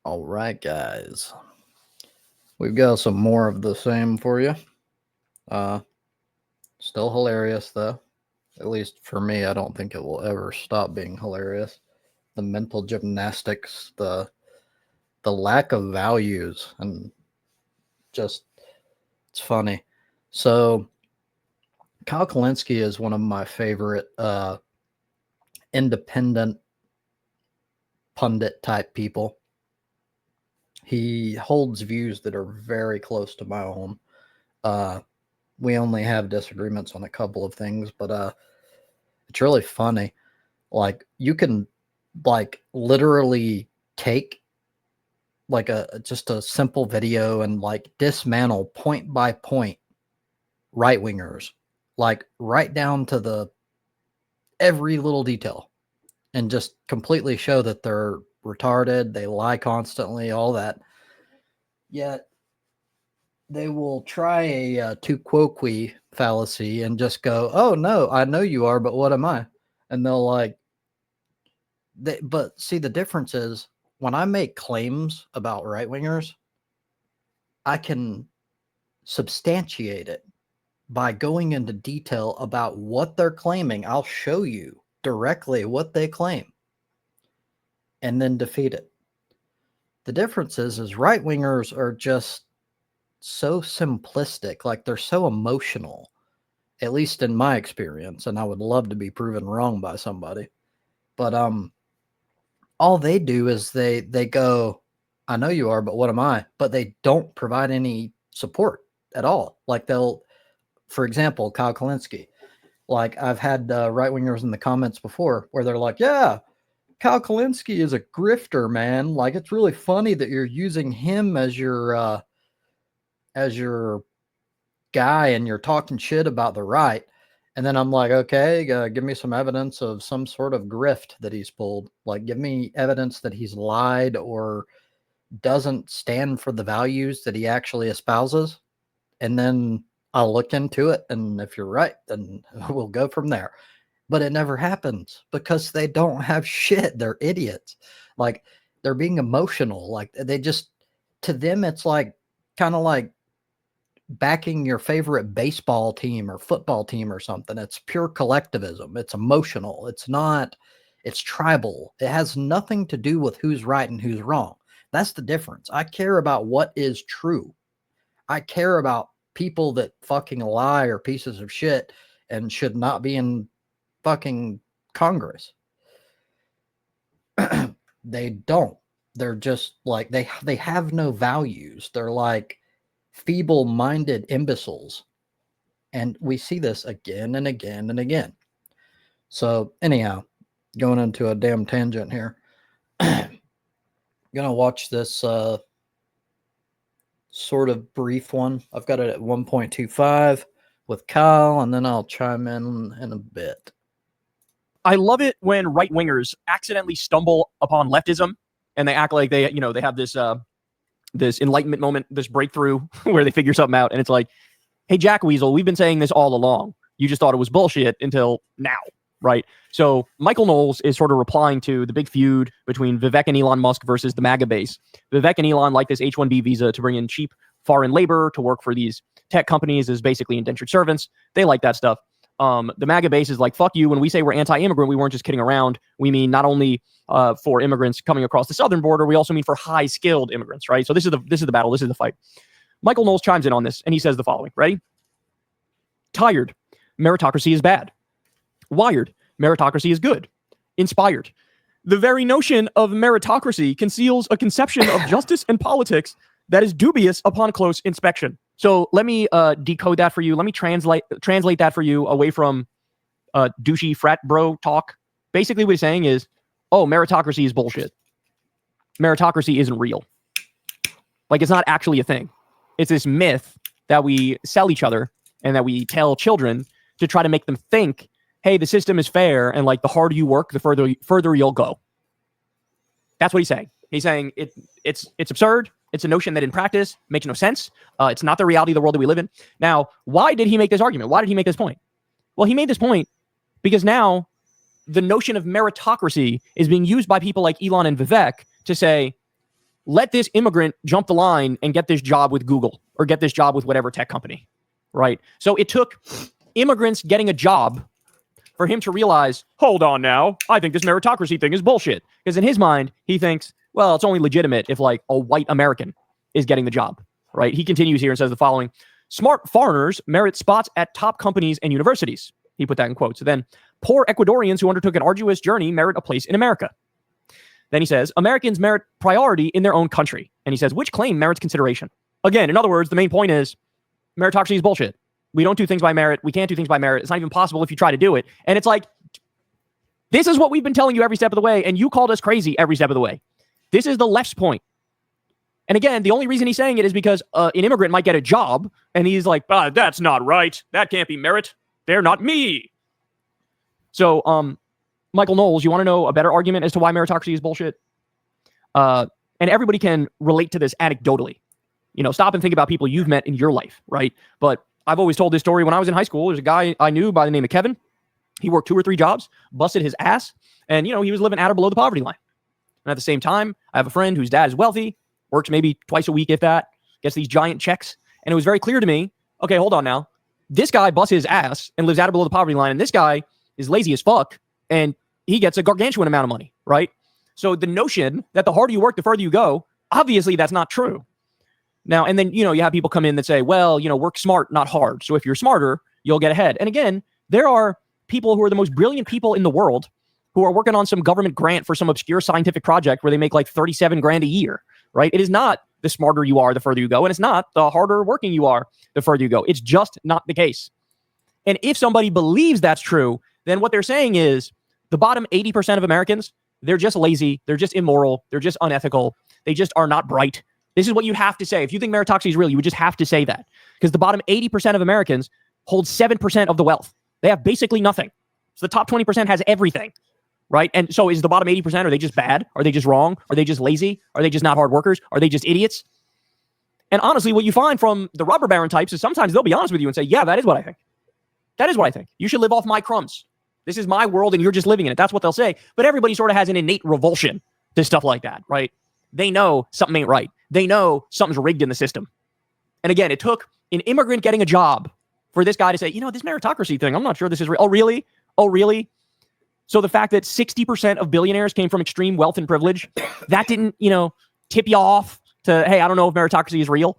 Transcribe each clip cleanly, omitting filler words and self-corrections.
All right, guys. We've got some more of the same for you. Uh, Still hilarious, though. At least for me, I don't think it will ever stop being hilarious. The mental gymnastics, the lack of values, and just it's funny. So Kyle Kalinske is one of my favorite independent pundit type people. He holds views that are very close to my own. We only have disagreements on a couple of things, but it's really funny. Like you can like literally take like just a simple video and like dismantle point by point right wingers, like right down to the every little detail, and just completely show that they're retarded, they lie constantly, all that. Yet they will try a tu quoque fallacy and just go, "Oh no, I know you are, but what am I?" And they'll like, but see, the difference is when I make claims about right wingers, I can substantiate it by going into detail about what they're claiming. I'll show you directly what they claim and then defeat it. The difference is right wingers are just so simplistic, like they're so emotional, at least in my experience, and I would love to be proven wrong by somebody. But all they do is they go, "I know you are, but what am I?" But they don't provide any support at all. Like they'll, for example, Kyle Kalinske. Like I've had right wingers in the comments before where they're like, "Yeah, Kyle Kalinske is a grifter, man. Like it's really funny that you're using him as your guy and you're talking shit about the right." And then I'm like, okay, give me some evidence of some sort of grift that he's pulled. Like, give me evidence that he's lied or doesn't stand for the values that he actually espouses. And then I'll look into it. And if you're right, then we'll go from there. But it never happens because they don't have shit. They're idiots. Like, they're being emotional. Like, they just, to them, it's like kind of like backing your favorite baseball team or football team or something. It's pure collectivism. It's emotional. It's not, it's tribal. It has nothing to do with who's right and who's wrong. That's the difference. I care about what is true. I care about people that fucking lie or pieces of shit and should not be in fucking Congress. They don't. They're just like they have no values. They're like feeble-minded imbeciles. And we see this again and again and again. So anyhow, going into a damn tangent here. Gonna watch this sort of brief one. I've got it at 1.25 with Kyle, and then I'll chime in a bit. I love it when right wingers accidentally stumble upon leftism and they act like they have this this enlightenment moment, this breakthrough where they figure something out, and it's like, hey, Jack Weasel, we've been saying this all along. You just thought it was bullshit until now, right? So Michael Knowles is sort of replying to the big feud between Vivek and Elon Musk versus the MAGA base. Vivek and Elon like this H-1B visa to bring in cheap foreign labor to work for these tech companies as basically indentured servants. They like that stuff. The MAGA base is like, fuck you. When we say we're anti-immigrant, we weren't just kidding around. We mean not only for immigrants coming across the southern border, we also mean for high-skilled immigrants, right? So this is the battle. This is the fight. Michael Knowles chimes in on this, and he says the following. Ready? Tired. Meritocracy is bad. Wired. Meritocracy is good. Inspired. The very notion of meritocracy conceals a conception of justice and politics that is dubious upon close inspection. So let me decode that for you. Let me translate that for you away from douchey frat bro talk. Basically what he's saying is, oh, meritocracy is bullshit. Meritocracy isn't real. Like, it's not actually a thing. It's this myth that we sell each other and that we tell children to try to make them think, hey, the system is fair, and like the harder you work, the further you'll go. That's what he's saying. He's saying it's absurd. It's a notion that in practice makes no sense. It's not the reality of the world that we live in. Now, why did he make this argument? Why did he make this point? Well, he made this point because now the notion of meritocracy is being used by people like Elon and Vivek to say, let this immigrant jump the line and get this job with Google or get this job with whatever tech company, right? So it took immigrants getting a job for him to realize, hold on now, I think this meritocracy thing is bullshit. Because in his mind, he thinks, well, it's only legitimate if like a white American is getting the job, right? He continues here and says the following: smart foreigners merit spots at top companies and universities. He put that in quotes. Then poor Ecuadorians who undertook an arduous journey merit a place in America. Then he says, Americans merit priority in their own country. And he says, which claim merits consideration? Again, in other words, the main point is meritocracy is bullshit. We don't do things by merit. We can't do things by merit. It's not even possible if you try to do it. And it's like, this is what we've been telling you every step of the way, and you called us crazy every step of the way. This is the left's point. And again, the only reason he's saying it is because an immigrant might get a job, and he's like, that's not right. That can't be merit. They're not me. So, Michael Knowles, you want to know a better argument as to why meritocracy is bullshit? And everybody can relate to this anecdotally. You know, stop and think about people you've met in your life, right? But I've always told this story. When I was in high school, there's a guy I knew by the name of Kevin. He worked 2 or 3 jobs, busted his ass, and, you know, he was living at or below the poverty line. And at the same time, I have a friend whose dad is wealthy, works maybe twice a week, if that, gets these giant checks. And it was very clear to me, okay, hold on now. This guy busts his ass and lives at or below the poverty line, and this guy is lazy as fuck, and he gets a gargantuan amount of money, right? So the notion that the harder you work, the further you go, obviously that's not true. Now, and then, you know, you have people come in that say, well, you know, work smart, not hard. So if you're smarter, you'll get ahead. And again, there are people who are the most brilliant people in the world who are working on some government grant for some obscure scientific project where they make like 37 grand a year, right? It is not the smarter you are, the further you go. And it's not the harder working you are, the further you go. It's just not the case. And if somebody believes that's true, then what they're saying is the bottom 80% of Americans, they're just lazy. They're just immoral. They're just unethical. They just are not bright. This is what you have to say. If you think meritocracy is real, you would just have to say that. Because the bottom 80% of Americans hold 7% of the wealth. They have basically nothing. So the top 20% has everything, right? And so is the bottom 80%, are they just bad? Are they just wrong? Are they just lazy? Are they just not hard workers? Are they just idiots? And honestly, what you find from the robber baron types is sometimes they'll be honest with you and say, yeah, that is what I think. That is what I think. You should live off my crumbs. This is my world and you're just living in it. That's what they'll say. But everybody sort of has an innate revulsion to stuff like that, right? They know something ain't right. They know something's rigged in the system. And again, it took an immigrant getting a job for this guy to say, you know, this meritocracy thing, I'm not sure this is real. Oh, really? Oh, really? So the fact that 60% of billionaires came from extreme wealth and privilege, that didn't, you know, tip you off to, hey, I don't know if meritocracy is real.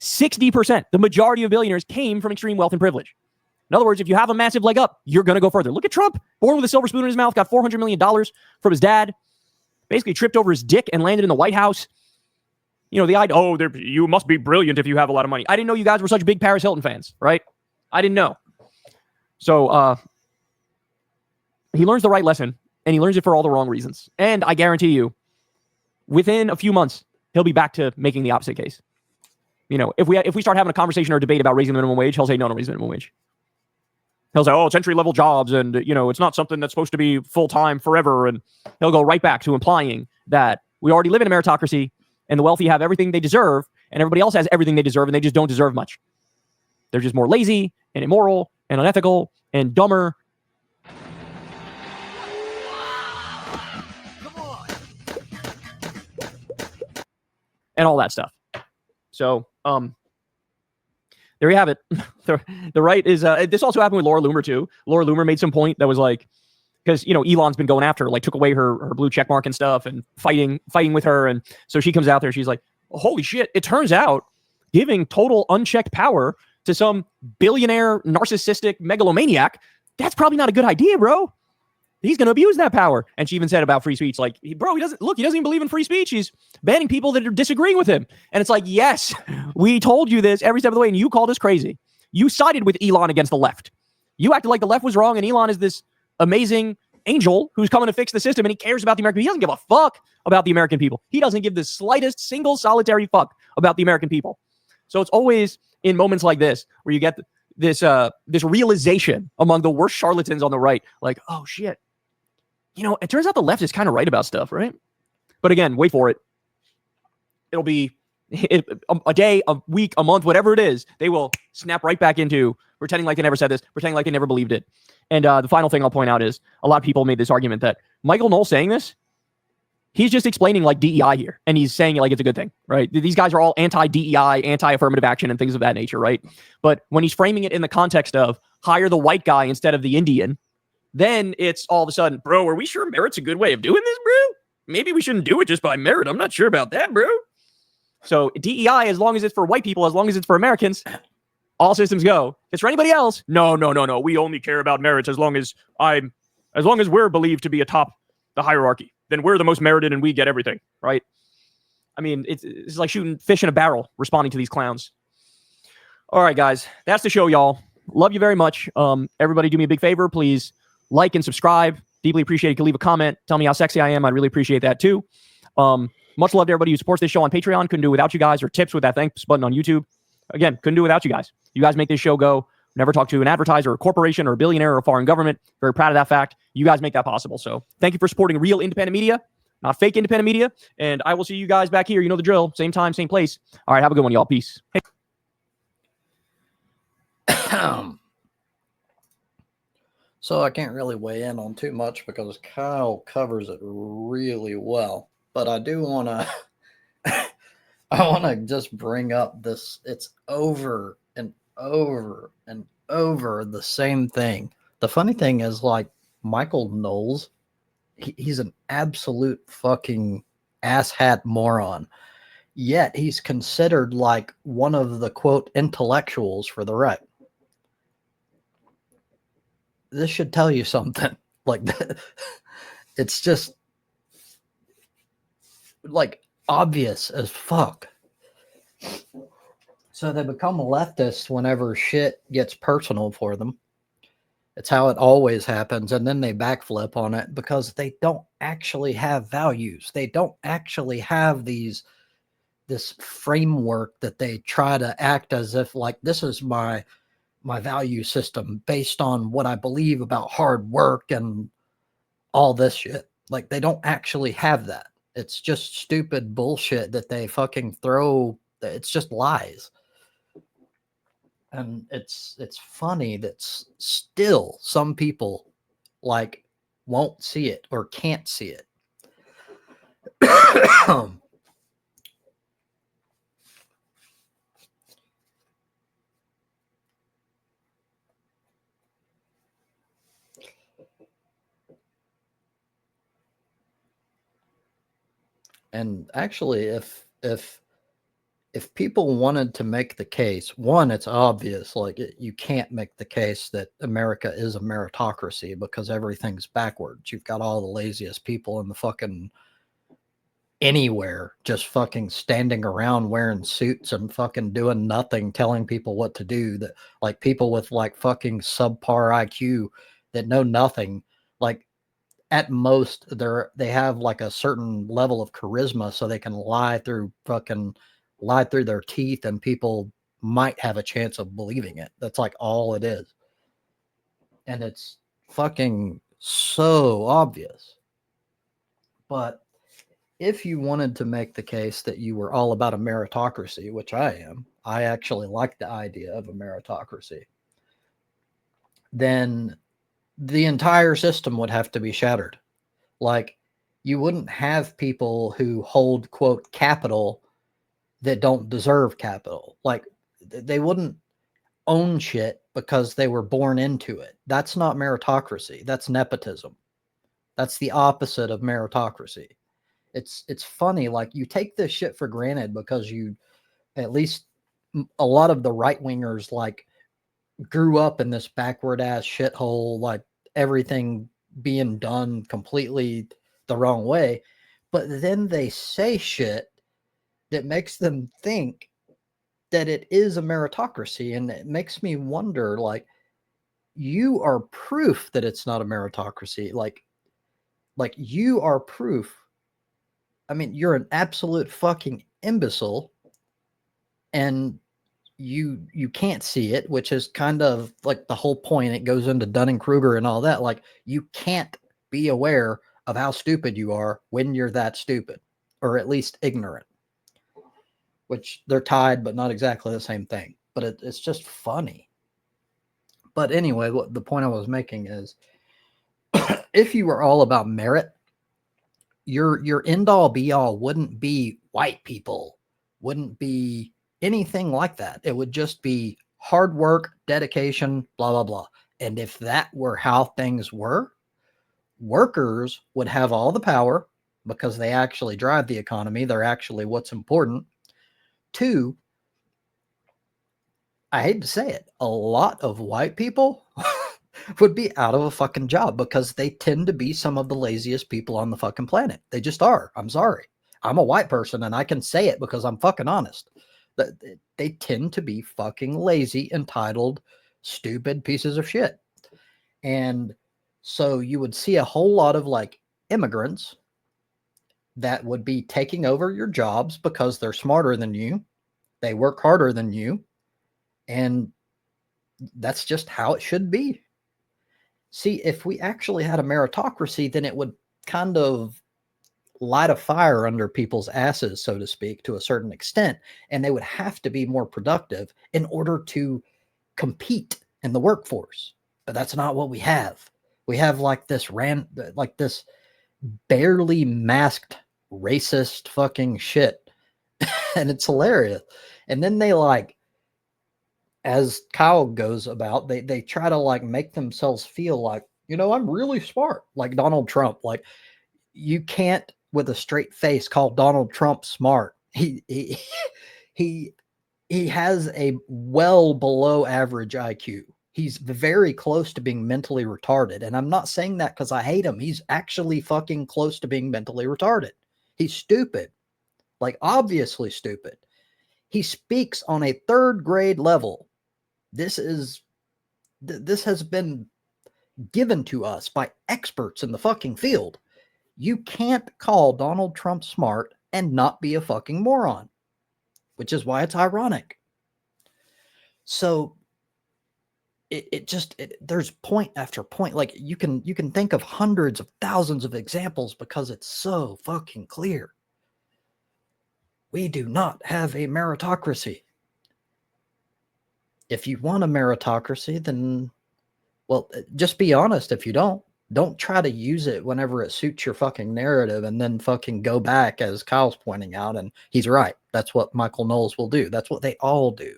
60%, the majority of billionaires came from extreme wealth and privilege. In other words, if you have a massive leg up, you're going to go further. Look at Trump, born with a silver spoon in his mouth, got $400 million from his dad, basically tripped over his dick and landed in the White House. You know, the idea, you must be brilliant if you have a lot of money. I didn't know you guys were such big Paris Hilton fans, right? I didn't know. So he learns the right lesson, and he learns it for all the wrong reasons. And I guarantee you, within a few months, he'll be back to making the opposite case. You know, if we start having a conversation or debate about raising the minimum wage, he'll say, no, raise the minimum wage. He'll say, oh, it's entry-level jobs, and, you know, it's not something that's supposed to be full-time forever. And he'll go right back to implying that we already live in a meritocracy, and the wealthy have everything they deserve, and everybody else has everything they deserve, and they just don't deserve much. They're just more lazy and immoral and unethical and dumber. And all that stuff. So, there you have it. The right is, this also happened with Laura Loomer too. Laura Loomer made some point that was like, because, you know, Elon's been going after her, like took away her blue check mark and stuff and fighting with her. And so she comes out there, she's like, holy shit. It turns out giving total unchecked power to some billionaire, narcissistic megalomaniac, that's probably not a good idea, bro. He's going to abuse that power. And she even said about free speech, like, he doesn't even believe in free speech. He's banning people that are disagreeing with him. And it's like, yes, we told you this every step of the way, and you called us crazy. You sided with Elon against the left. You acted like the left was wrong, and Elon is this amazing angel who's coming to fix the system, and he cares about the American people. He doesn't give a fuck about the American people. He doesn't give the slightest single solitary fuck about the American people. So it's always in moments like this where you get this realization among the worst charlatans on the right, like, oh shit, you know, it turns out the left is kind of right about stuff, right? But again, wait for it. It'll be a day, a week, a month, whatever it is, they will snap right back into pretending like they never said this, pretending like they never believed it. And the final thing I'll point out is a lot of people made this argument that Michael Knowles saying this, He's just explaining like DEI here, and he's saying like it's a good thing, right? These guys are all anti-DEI, anti-affirmative action, and things of that nature, right? But when he's framing it in the context of hire the white guy instead of the Indian, then it's all of a sudden, bro, are we sure merit's a good way of doing this, bro? Maybe we shouldn't do it just by merit. I'm not sure about that, bro. So DEI, as long as it's for white people, as long as it's for Americans, all systems go. If it's for anybody else, no. We only care about merits as long as we're believed to be atop the hierarchy. Then we're the most merited and we get everything, right? I mean, it's like shooting fish in a barrel, responding to these clowns. All right, guys, that's the show, y'all. Love you very much. Everybody do me a big favor. Please like and subscribe. Deeply appreciate it. You can leave a comment. Tell me how sexy I am. I'd really appreciate that too. Much love to everybody who supports this show on Patreon. Couldn't do it without you guys, or tips with that thanks button on YouTube. Again, couldn't do it without you guys. You guys make this show go. Never talk to an advertiser or a corporation or a billionaire or a foreign government. Very proud of that fact. You guys make that possible. So thank you for supporting real independent media, not fake independent media. And I will see you guys back here. You know the drill. Same time, same place. All right, have a good one, y'all. Peace. Hey. So I can't really weigh in on too much because Kyle covers it really well. But I do want to I want to just bring up this. It's over and over and over the same thing. The funny thing is, like, Michael Knowles, he's an absolute fucking asshat moron. Yet he's considered like one of the, quote, intellectuals for the right. This should tell you something. Like, it's just like obvious as fuck. So they become leftists whenever shit gets personal for them. It's how it always happens. And then they backflip on it because they don't actually have values. They don't actually have this framework that they try to act as if like, this is my value system based on what I believe about hard work and all this shit. Like, they don't actually have that. It's just stupid bullshit that they fucking throw. It's just lies. And it's funny that still some people like won't see it or can't see it. And actually, if people wanted to make the case, one, it's obvious, like, you can't make the case that America is a meritocracy because everything's backwards. You've got all the laziest people in the fucking anywhere just fucking standing around wearing suits and fucking doing nothing, telling people what to do. That, like, people with like fucking subpar IQ that know nothing, like, at most they have like a certain level of charisma so they can lie through their teeth and people might have a chance of believing it. That's like all it is. And it's fucking so obvious. But if you wanted to make the case that you were all about a meritocracy, which I am, I actually like the idea of a meritocracy, then the entire system would have to be shattered. Like, you wouldn't have people who hold, quote, capital that don't deserve capital. Like, they wouldn't own shit because they were born into it. That's not meritocracy. That's nepotism. That's the opposite of meritocracy. It's funny, like, you take this shit for granted because at least a lot of the right wingers, like, grew up in this backward ass shithole, like everything being done completely the wrong way. But then they say shit that makes them think that it is a meritocracy. And it makes me wonder, like, you are proof that it's not a meritocracy. Like you are proof. I mean, you're an absolute fucking imbecile, and you can't see it, which is kind of like the whole point. It goes into Dunning-Kruger and all that. Like, you can't be aware of how stupid you are when you're that stupid, or at least ignorant, which they're tied, but not exactly the same thing. But it's just funny. But anyway, what the point I was making is, if you were all about merit, your end all be all wouldn't be white people, wouldn't be anything like that. It would just be hard work, dedication, blah, blah, blah. And if that were how things were, workers would have all the power because they actually drive the economy. They're actually what's important. Two, I hate to say it, a lot of white people would be out of a fucking job because they tend to be some of the laziest people on the fucking planet. They just are. I'm sorry. I'm a white person and I can say it because I'm fucking honest. They tend to be fucking lazy, entitled, stupid pieces of shit. And so you would see a whole lot of like immigrants that would be taking over your jobs because they're smarter than you. They work harder than you. And that's just how it should be. See, if we actually had a meritocracy, then it would kind of light a fire under people's asses, so to speak, to a certain extent. And they would have to be more productive in order to compete in the workforce. But that's not what we have. We have like this barely masked racist fucking shit. And it's hilarious. And then they like, as Kyle goes about, they try to like make themselves feel like, I'm really smart, like Donald Trump. Like, you can't with a straight face call Donald Trump smart. He has a well below average IQ. He's very close to being mentally retarded. And I'm not saying that because I hate him. He's actually fucking close to being mentally retarded. He's stupid, like obviously stupid. He speaks on a third grade level. This has been given to us by experts in the fucking field. You can't call Donald Trump smart and not be a fucking moron, which is why it's ironic. So there's point after point. Like you can think of hundreds of thousands of examples because it's so fucking clear. We do not have a meritocracy. If you want a meritocracy, then, well, just be honest. If you don't try to use it whenever it suits your fucking narrative and then fucking go back, as Kyle's pointing out. And he's right. That's what Michael Knowles will do. That's what they all do.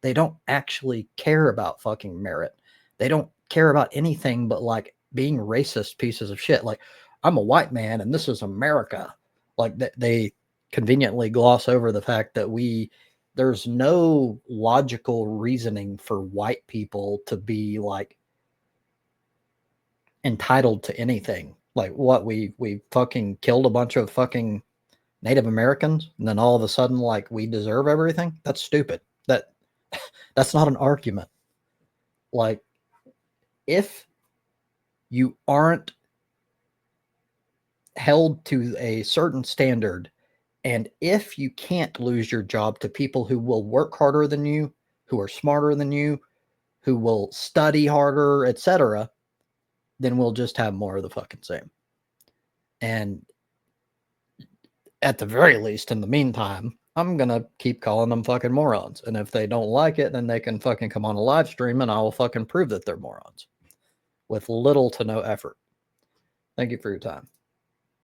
They don't actually care about fucking merit. They don't care about anything but like being racist pieces of shit. Like, I'm a white man and this is America. Like they conveniently gloss over the fact that there's no logical reasoning for white people to be like entitled to anything. Like what, we fucking killed a bunch of fucking Native Americans and then all of a sudden like we deserve everything? That's stupid. That's not an argument. Like, if you aren't held to a certain standard, and if you can't lose your job to people who will work harder than you, who are smarter than you, who will study harder, etc., then we'll just have more of the fucking same. And at the very least, in the meantime, I'm going to keep calling them fucking morons. And if they don't like it, then they can fucking come on a live stream and I will fucking prove that they're morons with little to no effort. Thank you for your time.